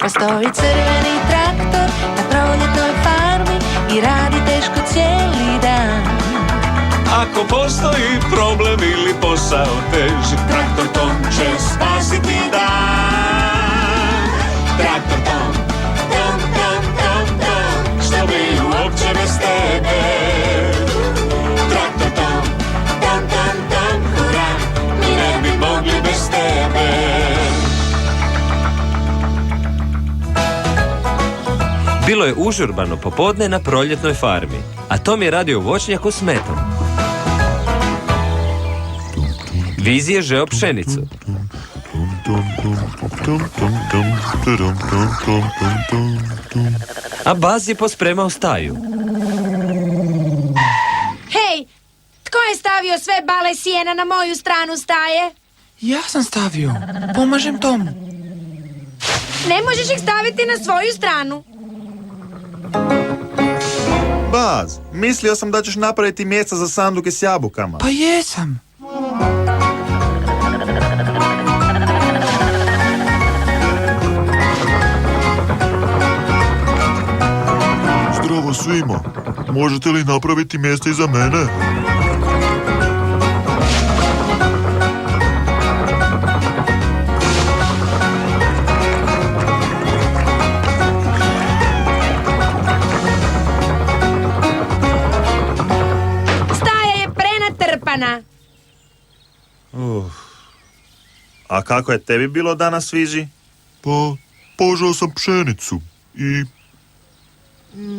Postoji crveni traktor na proljetnoj farmi i radi teško cijeli dan. Ako postoji problem ili posao teži, Traktor Tom će spasiti dan. Traktor Tom, Tom, Tom, Tom, Tom, što bi uopće bez tebe. Traktor Tom, Tom, Tom, Tom, hura, mi ne bi mogli bez tebe. Bilo je užurbano popodne na proljetnoj farmi, a Tom je radio u voćnjaku s metom. Vizi je žeo pšenicu. A Baz je pospremao staju. Hej, tko je stavio sve bale sjena na moju stranu staje? Ja sam stavio. Pomažem Tomu. Ne možeš ih staviti na svoju stranu. Baz, mislio sam da ćeš napraviti mjesta za sanduke s jabukama. Pa jesam. Zdravo svima. Možete li napraviti mjesto i za mene? Staja je prenatrpana. A kako je tebi bilo danas, Vizi? Pa, požao sam pšenicu i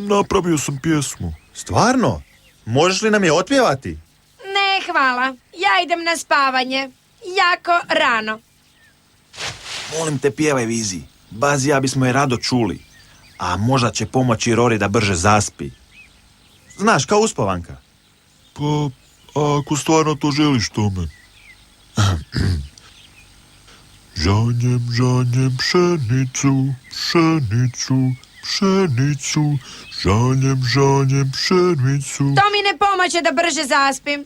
napravio sam pjesmu. Stvarno? Možeš li nam je otpjevati? Ne, hvala. Ja idem na spavanje. Jako rano. Molim te, pjevaj, Vizi. Baz i ja bismo je rado čuli. A možda će pomoći Rori da brže zaspi. Znaš, kao uspavanka. Pa, ako stvarno to želiš, Tome. Žanjem, žanjem pšenicu, pšenicu, pšenicu, žanjem, žanjem pšenicu. To mi ne pomoće da brže zaspim.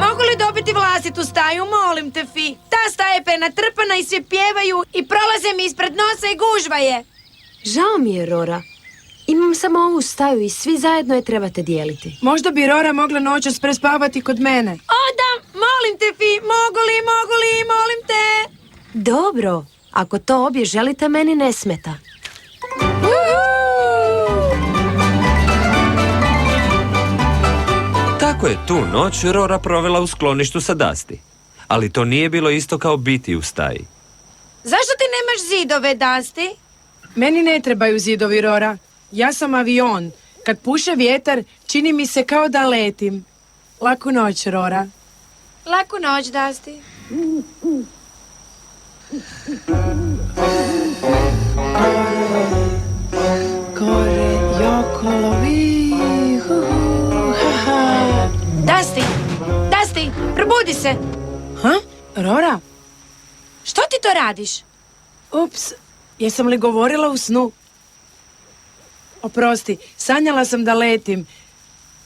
Mogu li dobiti vlastitu staju, molim te, Fi? Ta staja je prenatrpana i svi pjevaju i prolaze mi ispred nosa i gužva je. Žao mi je, Rora. Imam samo ovu staju i svi zajedno je trebate dijeliti. Možda bi Rora mogla noćas prespavati kod mene. Odam, molim te, Fi, mogu li, molim te. Dobro, ako to obje želite, meni ne smeta. Tako je tu noć Rora provela u skloništu sa Dasti. Ali to nije bilo isto kao biti u staji. Zašto ti nemaš zidove, Dasti? Meni ne trebaju zidovi, Rora. Ja sam avion. Kad puše vjetar, čini mi se kao da letim. Laku noć, Rora. Laku noć, Dasti. Gore, jokolo, Dasti, probudi se. Ha? Rora? Što ti to radiš? Ups, jesam li govorila u snu? Oprosti, sanjala sam da letim.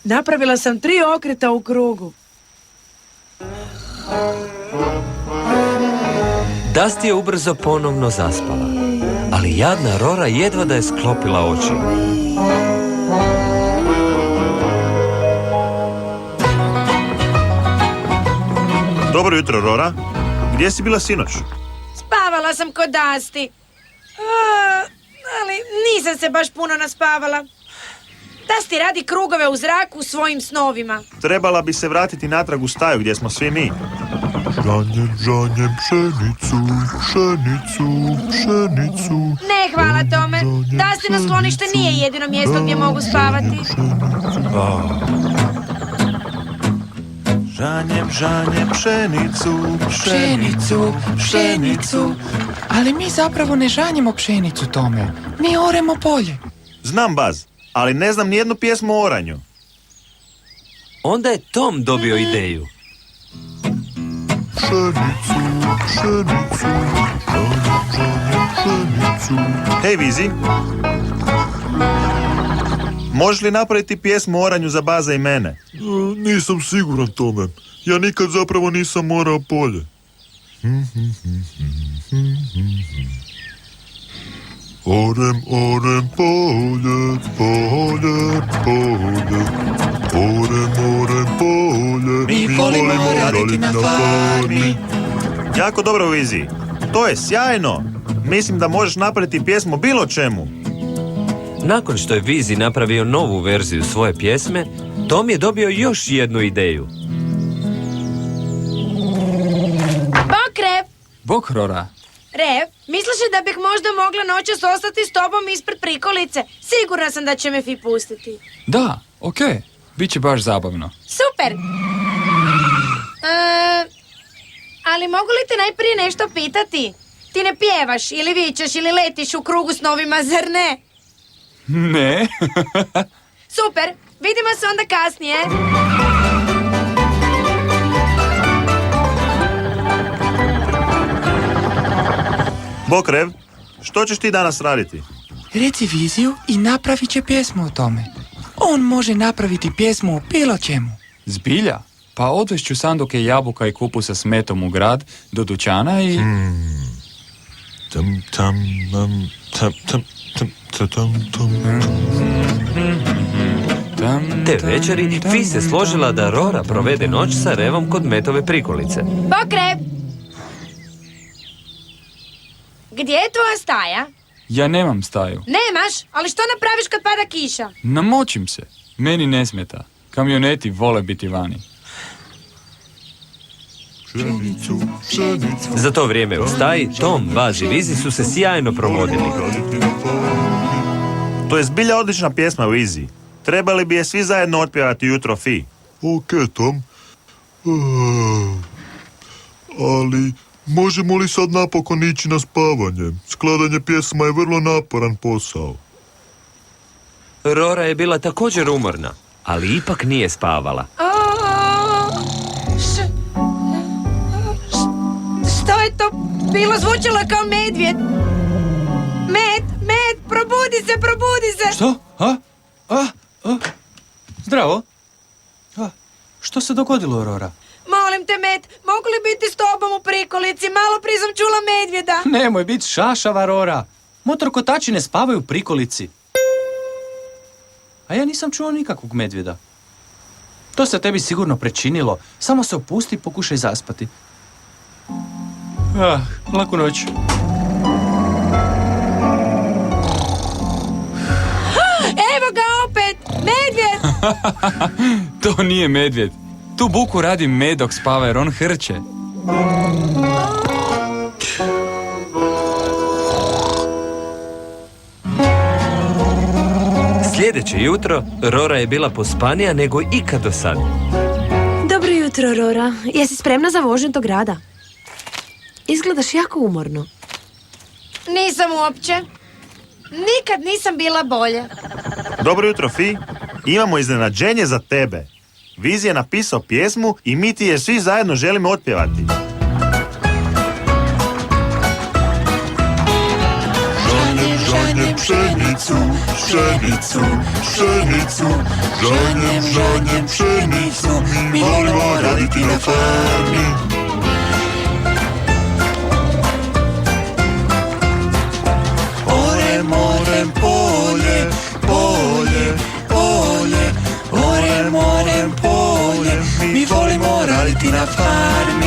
Napravila sam 3 okreta u krugu. Dasti je ubrzo ponovno zaspala, ali jadna Rora jedva da je sklopila oči. Dobro jutro, Rora. Gdje si bila sinoć? Spavala sam kod Dasti. Ali nisam se baš puno naspavala. Dasti radi krugove u zraku svojim snovima. Trebala bi se vratiti natrag u staju gdje smo svi mi. Žanjem, žanjem pšenicu, pšenicu, pšenicu. Ne, hvala tome. Dasti na sklonište nije jedino mjesto gdje mogu spavati. Žanjem, žanjem pšenicu, Pšenicu, pšenicu. Ali mi zapravo ne žanjemo pšenicu, Tome. Mi oremo polje. Znam, Baz, ali ne znam nijednu pjesmu o oranju. Onda je Tom dobio ideju. Pšenicu, pšenicu, žanjem, žanjem pšenicu. Hej, Vizi. možeš li napraviti pjesmu o oranju za Baza i mene? Nisam siguran tome. Ja nikad zapravo nisam morao polje. Orem, orem, polje, polje, polje. Orem, orem, polje. Mi volimo raditi na farmi. Jako dobro, Viziji. To je sjajno. Mislim da možeš napraviti pjesmu o bilo čemu. Nakon što je Vizi napravio novu verziju svoje pjesme, Tom je dobio još jednu ideju. Bok, Rev! Bok, Rora. Rev, misliš li da bih možda mogla noćas ostati s tobom ispred prikolice? Sigurna sam da će me Fi pustiti. Da, okej. Biće baš zabavno. Super! Ali mogu li te najprije nešto pitati? Ti ne pjevaš, ili vičeš, ili letiš u krugu s novima, zar ne? Ne. Super, vidimo se onda kasnije. Bok, Rev, što ćeš ti danas raditi? Reci Viziju i napravit će pjesmu o tome. On može napraviti pjesmu o bilo čemu. Zbilja? Pa odvešću sanduke jabuka i kupusa s metom u grad do dućana i... Tam, tam, tam, tam, tam, tam, tam, tam. Te večeri Fi se složila da Rora provede noć sa Revom kod Metove prikolice. Bok, Rev! Gdje je tvoja staja? Ja nemam staju. Nemaš, ali što napraviš kad pada kiša? Namočim se. Meni ne smeta. Kamioneti vole biti vani. Pšenicu, pšenicu. Za to vrijeme u staji, Tom, Baz i Vizi su se sjajno provodili. Raditi na farmi. To je zbilja odlična pjesma, Viziji. Trebali bi je svi zajedno otpjevati jutro, Fi. Okej, Tom. Ali možemo li sad napokon ići na spavanje? Skladanje pjesma je vrlo naporan posao. Rora je bila također umorna, ali ipak nije spavala. Što je to bilo? Zvučalo kao medvjed. Med, probudi se! Što? Zdravo. Što se dogodilo, Aurora? Molim te, Med, mogu li biti s tobom u prikolici? Malo prije sam čula medvjeda. Nemoj biti šašava, Aurora. Motorkotači ne spavaju u prikolici. A ja nisam čuo nikakvog medvjeda. To se tebi sigurno prečinilo. Samo se opusti i pokušaj zaspati. Laku noć. Evo ga opet, medvjed! To nije medvjed. Tu buku radi med dok spava jer on hrče. Sljedeće jutro, Rora je bila pospanija nego ikad do sad. Dobro jutro, Rora. Jesi spremna za vožnju do grada? Izgledaš jako umorno. Nisam uopće. Nikad nisam bila bolje. Dobro jutro, Fi. Imamo iznenađenje za tebe. Vizi je napisao pjesmu i mi ti je svi zajedno želimo otpjevati. Žanjem, žanjem, pšenicu, pšenicu, pšenicu. Žanjem, žanjem, pšenicu. Mi volimo raditi na farmi. Orem, orem, polje, polje, polje. Orem, orem, polje. Mi volimo raditi na farmi.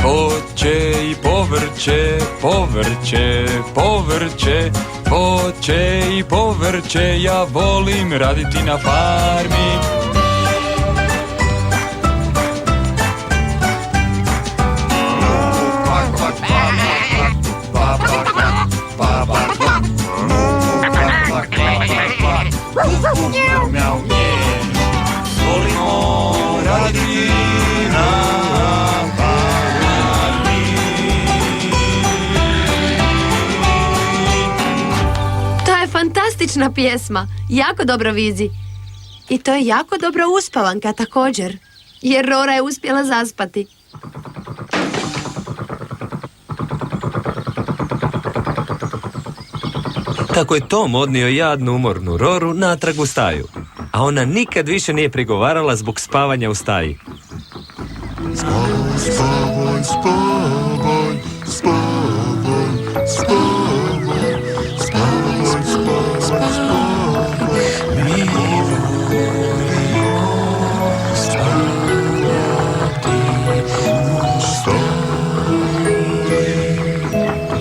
Voće i povrće, povrće, povrće. Voće i povrće, ja volim raditi na farmi. Volimo raditi na farmi. To je fantastična pjesma. Jako dobro, Vizi. I to je jako dobro uspavanka također. Jer Rora je uspjela zaspati. Tako je Tom odnio jadnu umornu Roru natrag u staju, a ona nikad više nije prigovarala zbog spavanja u staji. Spavaj, spavaj, spavaj, spavaj, spavaj, spavaj, spavaj, spavaj.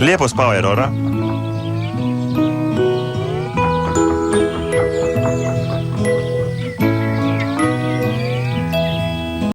Lijepo spavaj, Rora.